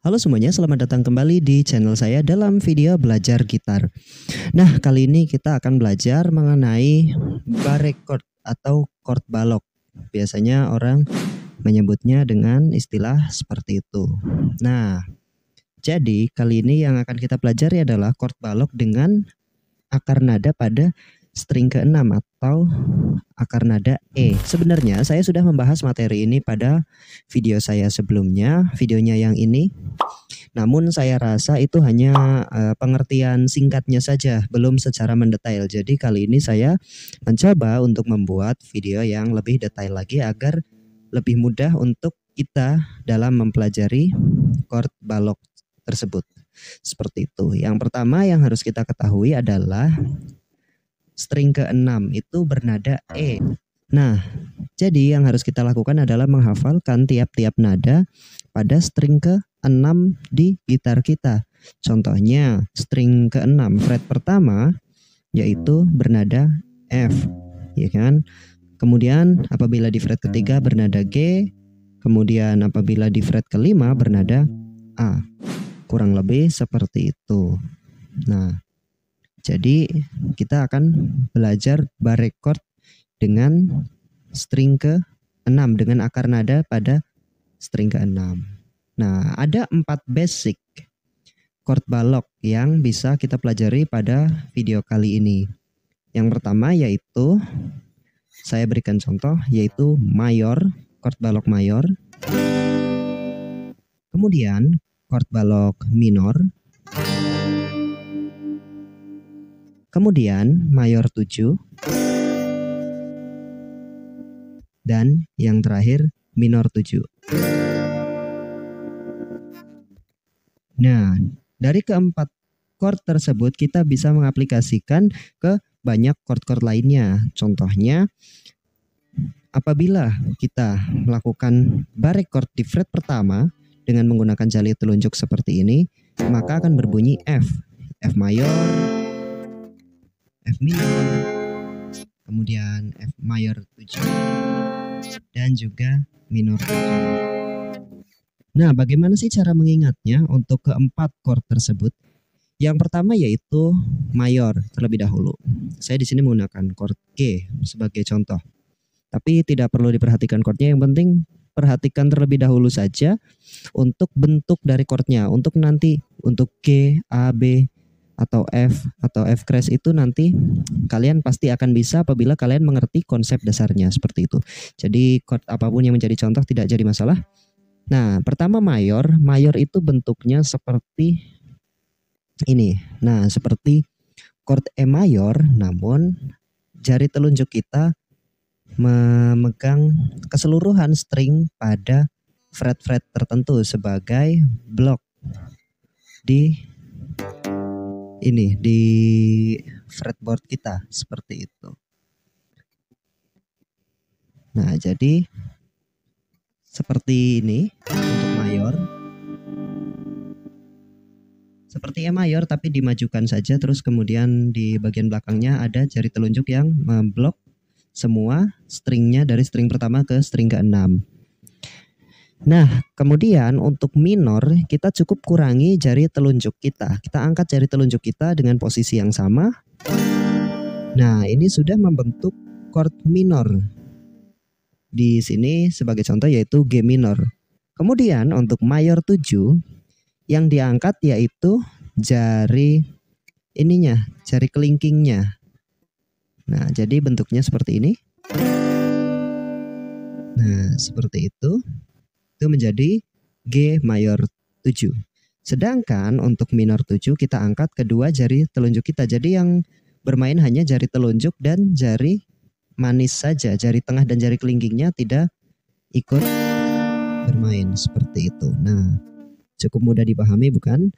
Halo semuanya, selamat datang kembali di channel saya dalam video belajar gitar. Nah, kali ini kita akan belajar mengenai barré chord atau chord balok. Biasanya orang menyebutnya dengan istilah seperti itu. Nah, jadi kali ini yang akan kita pelajari adalah chord balok dengan akar nada pada string ke-6 atau akar nada E. Sebenarnya saya sudah membahas materi ini pada video saya sebelumnya, videonya yang ini. Namun saya rasa itu hanya pengertian singkatnya saja, belum secara mendetail. Jadi kali ini saya mencoba untuk membuat video yang lebih detail lagi agar lebih mudah untuk kita dalam mempelajari chord balok tersebut. Seperti itu. Yang pertama yang harus kita ketahui adalah string ke-6 itu bernada E. Nah, jadi yang harus kita lakukan adalah menghafalkan tiap-tiap nada pada string ke-6 di gitar kita. Contohnya, string ke-6 fret pertama yaitu bernada F, ya kan? Kemudian apabila di fret ketiga bernada G, kemudian apabila di fret kelima bernada A. Kurang lebih seperti itu. Nah, jadi kita akan belajar barré chord dengan string ke-6 dengan akar nada pada string ke-6. Nah, ada 4 basic chord balok yang bisa kita pelajari pada video kali ini. Yang pertama yaitu saya berikan contoh yaitu mayor, chord balok mayor. Kemudian chord balok minor. Kemudian mayor 7. Dan yang terakhir minor 7. Nah, dari keempat chord tersebut kita bisa mengaplikasikan ke banyak chord-chord lainnya. Contohnya, apabila kita melakukan barré chord di fret pertama dengan menggunakan jari telunjuk seperti ini, maka akan berbunyi F. F mayor, F minor, kemudian F mayor 7, dan juga minor 7. Nah, bagaimana sih cara mengingatnya untuk keempat chord tersebut? Yang pertama yaitu mayor terlebih dahulu. Saya di sini menggunakan chord G sebagai contoh. Tapi tidak perlu diperhatikan chordnya, yang penting perhatikan terlebih dahulu saja untuk bentuk dari chordnya. Untuk nanti untuk G, A, B, atau F crash itu nanti kalian pasti akan bisa apabila kalian mengerti konsep dasarnya seperti itu. Jadi chord apapun yang menjadi contoh tidak jadi masalah. Nah, pertama mayor itu bentuknya seperti ini. Nah, seperti chord E mayor, namun jari telunjuk kita memegang keseluruhan string pada fret-fret tertentu sebagai blok di ini di fretboard kita seperti itu. Nah, jadi seperti ini untuk mayor. Seperti E mayor tapi dimajukan saja, terus kemudian di bagian belakangnya ada jari telunjuk yang memblok semua stringnya dari string pertama ke string ke-6. Nah, kemudian untuk minor kita cukup kurangi jari telunjuk kita. Kita angkat jari telunjuk kita dengan posisi yang sama. Nah, ini sudah membentuk chord minor. Di sini sebagai contoh yaitu G minor. Kemudian untuk mayor 7 yang diangkat yaitu jari ininya, jari kelingkingnya. Nah, jadi bentuknya seperti ini. Nah, seperti itu. Itu menjadi G mayor 7. Sedangkan untuk minor 7 kita angkat kedua jari telunjuk kita. Jadi yang bermain hanya jari telunjuk dan jari manis saja. Jari tengah dan jari kelingkingnya tidak ikut bermain seperti itu. Nah, cukup mudah dipahami bukan?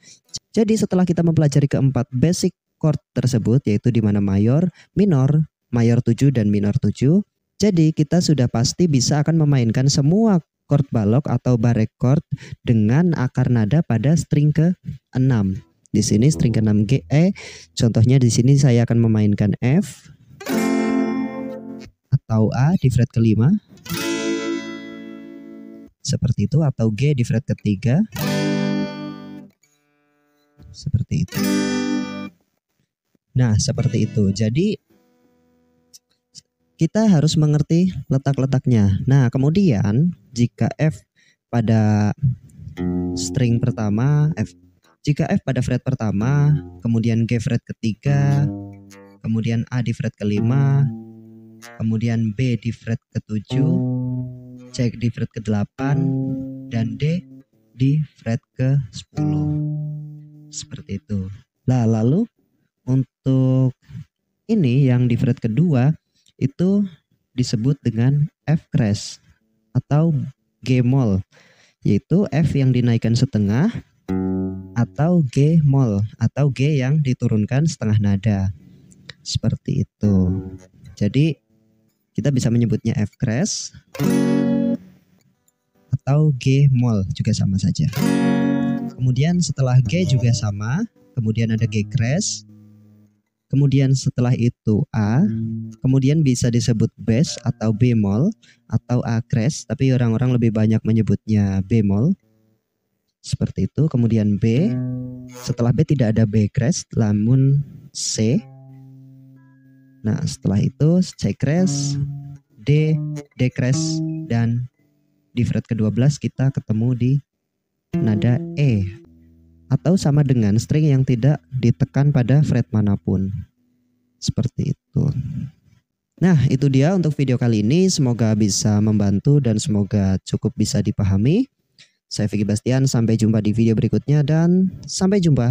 Jadi setelah kita mempelajari keempat basic chord tersebut yaitu di mana mayor, minor, mayor 7 dan minor 7. Jadi kita sudah pasti bisa akan memainkan semua chord balok atau barré chord dengan akar nada pada string ke-6. Di sini string ke-6 G, E. Contohnya di sini saya akan memainkan F atau A di fret kelima. Seperti itu, atau G di fret ketiga. seperti itu. Nah, seperti itu. Jadi kita harus mengerti letak-letaknya. Nah, kemudian jika F pada string pertama, jika F pada fret pertama, kemudian G fret ketiga, kemudian A di fret kelima, kemudian B di fret ketujuh, C di fret ke-8, dan D di fret ke-10. Seperti itu. Nah, lalu untuk ini yang di fret kedua itu disebut dengan F crash atau G moll, yaitu F yang dinaikkan setengah atau G moll atau G yang diturunkan setengah nada. Seperti itu. Jadi kita bisa menyebutnya F crash atau G moll juga sama saja. Kemudian setelah G juga sama, kemudian ada G crash. Kemudian setelah itu A, kemudian bisa disebut bass atau bemol atau A crash, tapi orang-orang lebih banyak menyebutnya bemol. Seperti itu. Kemudian B, setelah B tidak ada B crash, namun C. Nah, setelah itu C crash, D crash, dan di fret ke-12 kita ketemu di nada E, atau sama dengan string yang tidak ditekan pada fret manapun. Seperti itu. Nah, itu dia untuk video kali ini. Semoga bisa membantu dan semoga cukup bisa dipahami. Saya Vicky Bastian, sampai jumpa di video berikutnya dan sampai jumpa.